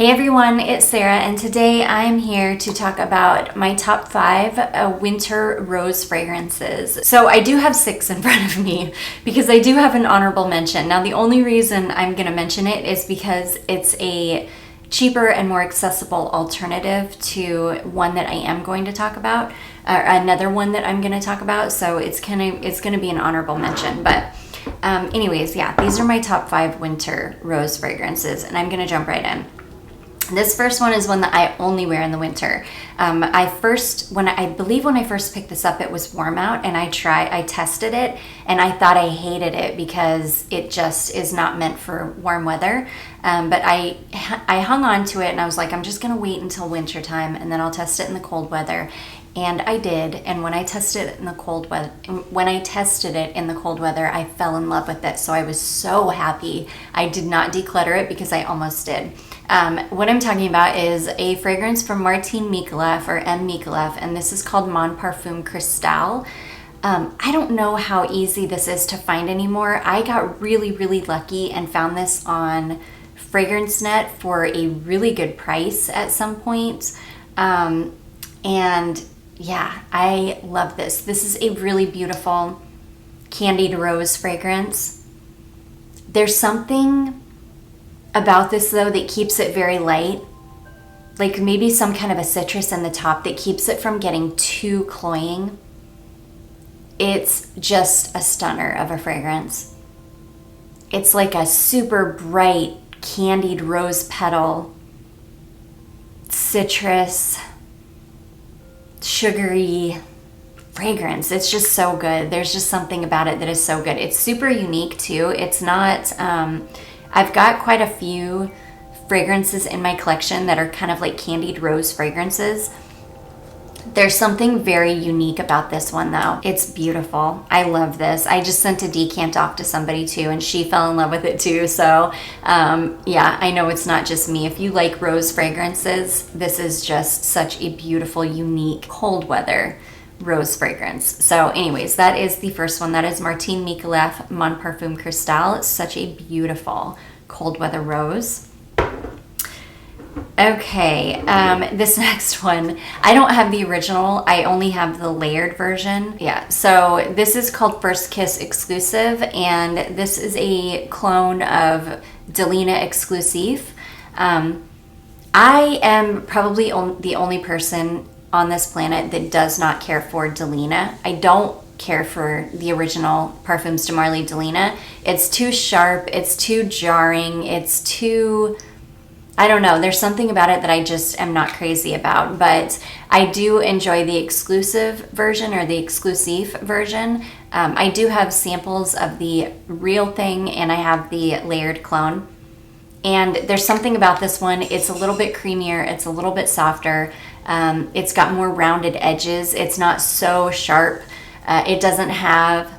Hey everyone, it's Sarah, and today I'm here to talk about my top 5 winter rose fragrances. So I do have 6 in front of me because I do have an honorable mention. Now the only reason I'm going to mention it is because it's a cheaper and more accessible alternative to one that I am going to talk about, or another one that I'm going to talk about. So it's going to be an honorable mention, but anyways, yeah, these are my top 5 winter rose fragrances, and I'm going to jump right in. This first one is one that I only wear in the winter. I believe when I first picked this up, it was warm out, and I tested it, and I thought I hated it because it just is not meant for warm weather. But I hung on to it, and I was like, I'm just gonna wait until winter time, and then I'll test it in the cold weather. And I did, and when I tested it in the cold weather, I fell in love with it. So I was so happy. I did not declutter it because I almost did. What I'm talking about is a fragrance from Martine Micallef, or M. Micallef, and this is called Parfum Cristal. I don't know how easy this is to find anymore. I got really, really lucky and found this on FragranceNet for a really good price at some point. And yeah, I love this. This is a really beautiful candied rose fragrance. There's something about this though that keeps it very light, like maybe some kind of a citrus in the top that keeps it from getting too cloying. It's just a stunner of a fragrance. It's like a super bright candied rose petal, citrus, sugary fragrance. It's just so good. There's just something about it that is so good. It's super unique too. It's not I've got quite a few fragrances in my collection that are kind of like candied rose fragrances. There's something very unique about this one though. It's beautiful. I love this. I just sent a decant off to somebody too, and she fell in love with it too. So yeah, I know it's not just me. If you like rose fragrances, this is just such a beautiful, unique cold weather rose fragrance. So anyways, that is the first one. That is Martine Micallef Parfum Cristal. It's such a beautiful cold weather rose. Okay, this next one, I don't have the original. I only have the layered version. Yeah, so this is called First Kiss Exclusive, and this is a clone of Delina Exclusive. I am probably the only person on this planet that does not care for Delina. I don't care for the original Parfums de Marly Delina. It's too sharp, it's too jarring, it's too, I don't know, there's something about it that I just am not crazy about, but I do enjoy the exclusive version, or the exclusive version. I do have samples of the real thing, and I have the layered clone. And there's something about this one. It's a little bit creamier, it's a little bit softer. It's got more rounded edges. It's not so sharp. It doesn't have,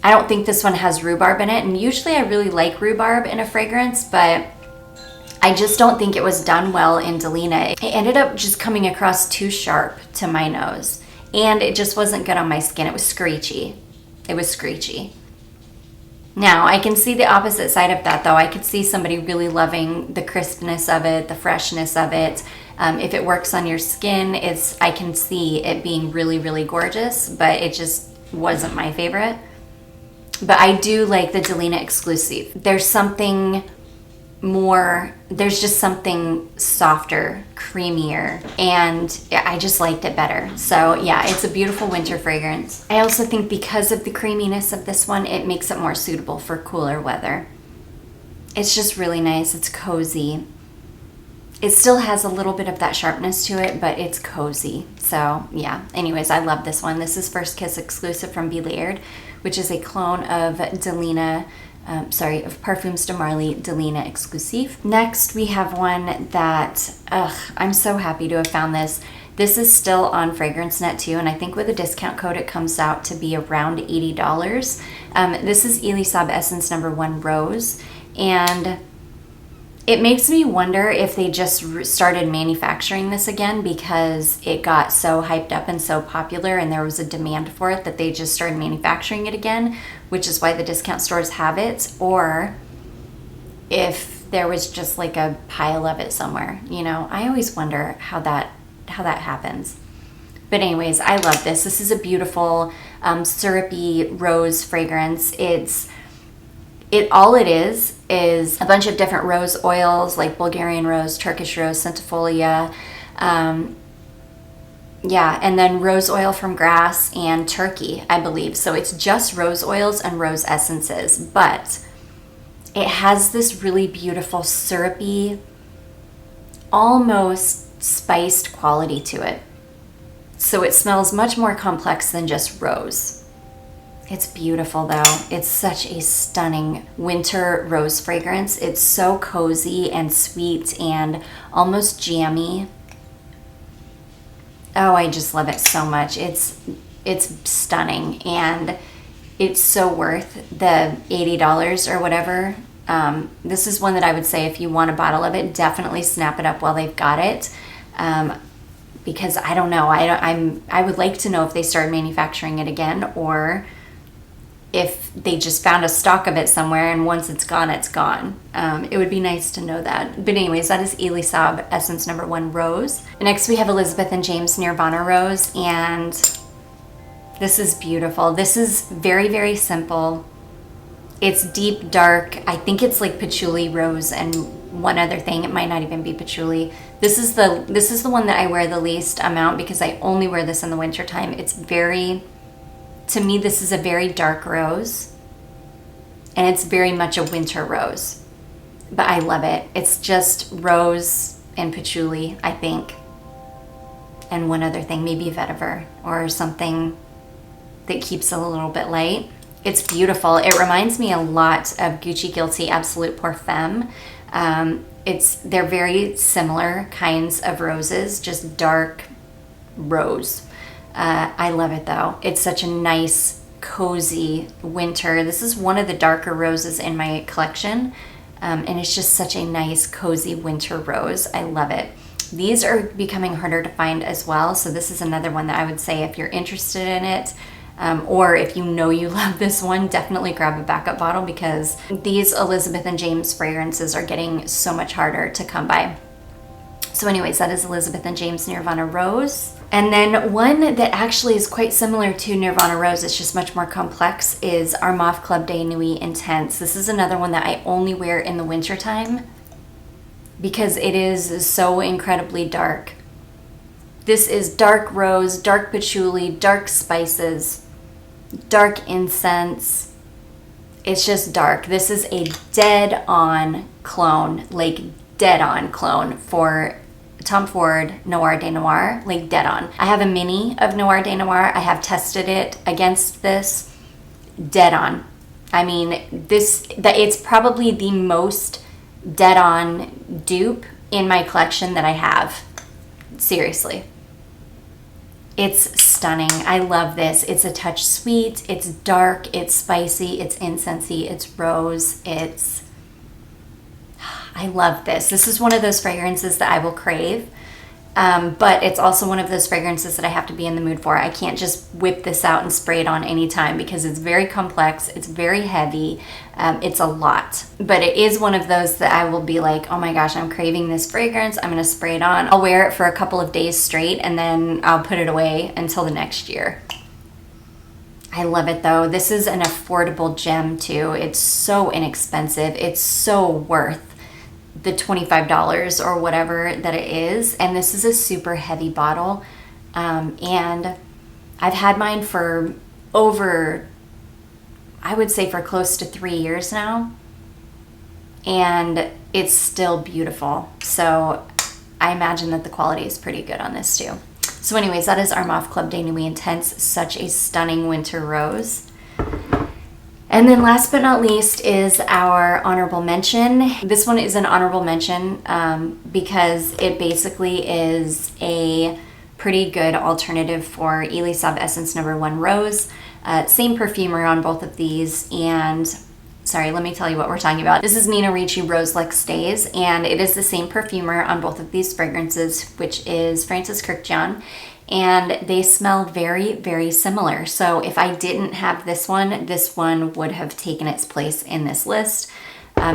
I don't think this one has rhubarb in it. And usually I really like rhubarb in a fragrance, but I just don't think it was done well in Delina. It ended up just coming across too sharp to my nose. And it just wasn't good on my skin. It was screechy. It was screechy. Now, I can see the opposite side of that though. I could see somebody really loving the crispness of it, the freshness of it. If it works on your skin, I can see it being really, really gorgeous, but it just wasn't my favorite. But I do like the Delina Exclusive. There's something more, there's just something softer, creamier, and I just liked it better. So yeah, it's a beautiful winter fragrance. I also think because of the creaminess of this one, it makes it more suitable for cooler weather. It's just really nice. It's cozy. It still has a little bit of that sharpness to it, but it's cozy. So yeah, anyways, I love this one. This is First Kiss Exclusive from Be Layered, which is a clone of of Parfums de Marly Delina Exclusive. Next, we have one that, I'm so happy to have found this. This is still on FragranceNet too, and I think with a discount code, it comes out to be around $80. This is Elie Saab Essence No. 1 Rose, and it makes me wonder if they just started manufacturing this again because it got so hyped up and so popular and there was a demand for it that they just started manufacturing it again, which is why the discount stores have it, or if there was just like a pile of it somewhere. You know, I always wonder how that happens. But anyways, I love this. This is a beautiful syrupy rose fragrance. All it is a bunch of different rose oils like Bulgarian rose, Turkish rose, Centifolia, yeah, and then rose oil from Grasse and Turkey, I believe. So it's just rose oils and rose essences, but it has this really beautiful syrupy, almost spiced quality to it. So it smells much more complex than just rose. It's beautiful though. It's such a stunning winter rose fragrance. It's so cozy and sweet and almost jammy. Oh, I just love it so much. It's stunning, and it's so worth the $80 or whatever. This is one that I would say if you want a bottle of it, definitely snap it up while they've got it. Because I don't know, I would like to know if they started manufacturing it again, or if they just found a stock of it somewhere and once it's gone, it's gone. It would be nice to know that. But anyways, that is Elie Saab Essence No. 1 Rose. Next we have Elizabeth & James Nirvana Rose, and this is beautiful. This is very, very simple. It's deep, dark. I think it's like patchouli rose and one other thing. It might not even be patchouli. This is the one that I wear the least amount because I only wear this in the wintertime. It's very... To me, this is a very dark rose, and it's very much a winter rose, but I love it. It's just rose and patchouli, I think, and one other thing, maybe vetiver or something that keeps it a little bit light. It's beautiful. It reminds me a lot of Gucci Guilty Absolute Parfum. They're very similar kinds of roses, just dark rose. I love it though. It's such a nice, cozy winter. This is one of the darker roses in my collection. And it's just such a nice, cozy winter rose. I love it. These are becoming harder to find as well. So this is another one that I would say if you're interested in it, or if you know you love this one, definitely grab a backup bottle because these Elizabeth & James fragrances are getting so much harder to come by. So anyways, that is Elizabeth & James Nirvana Rose. And then one that actually is quite similar to Nirvana Rose, it's just much more complex, is Armaf Club de Nuit Intense. This is another one that I only wear in the wintertime because it is so incredibly dark. This is dark rose, dark patchouli, dark spices, dark incense. It's just dark. This is a dead-on clone, like dead-on clone for Tom Ford Noir de Noir, like dead on. I have a mini of Noir de Noir. I have tested it against this, dead on. I mean, it's probably the most dead on dupe in my collection that I have. Seriously. It's stunning. I love this. It's a touch sweet, it's dark, it's spicy, it's incensey, it's rose, I love this. This is one of those fragrances that I will crave, but it's also one of those fragrances that I have to be in the mood for. I can't just whip this out and spray it on anytime because it's very complex, it's very heavy, it's a lot. But it is one of those that I will be like, oh my gosh, I'm craving this fragrance, I'm gonna spray it on. I'll wear it for a couple of days straight and then I'll put it away until the next year. I love it though. This is an affordable gem too. It's so inexpensive. It's so worth the $25 or whatever that it is, and this is a super heavy bottle, and I've had mine for over, I would say for close to 3 years now, and it's still beautiful. So I imagine that the quality is pretty good on this too. So anyways, that is Armaf Club de Nuit Intense, such a stunning winter rose. And then last but not least is our honorable mention. This one is an honorable mention because it basically is a pretty good alternative for Elie Saab Essence No. 1 Rose. Same perfumer on both of these, and sorry, let me tell you what we're talking about. This is Nina Ricci Rose Luxe Days, and it is the same perfumer on both of these fragrances, which is Francis Kurkdjian. And they smell very, very similar. So if I didn't have this one would have taken its place in this list.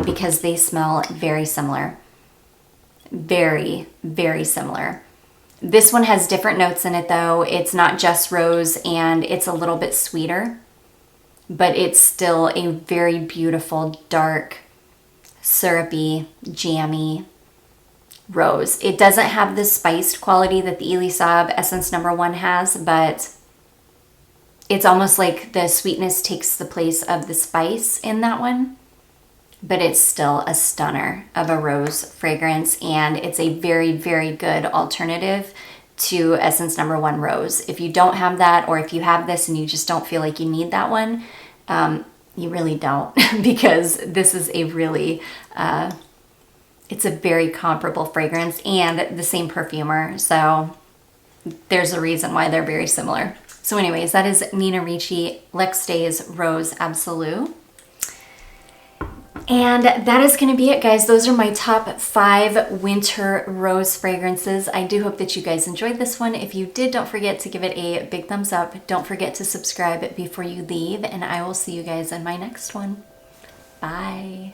because they smell very similar. Very, very similar. This one has different notes in it though. It's not just rose, and it's a little bit sweeter, but it's still a very beautiful, dark, syrupy, jammy rose. It doesn't have the spiced quality that the Elie Saab Essence No. 1 has, but it's almost like the sweetness takes the place of the spice in that one. But it's still a stunner of a rose fragrance, and it's a very, very good alternative to Essence No. 1 Rose. If you don't have that, or if you have this and you just don't feel like you need that one, you really don't, because this is a really, it's a very comparable fragrance and the same perfumer, so there's a reason why they're very similar. So anyways, that is Nina Ricci Lex Days Rose Absolue. And that is going to be it, guys. Those are my top 5 winter rose fragrances. I do hope that you guys enjoyed this one. If you did, don't forget to give it a big thumbs up. Don't forget to subscribe before you leave, and I will see you guys in my next one. Bye.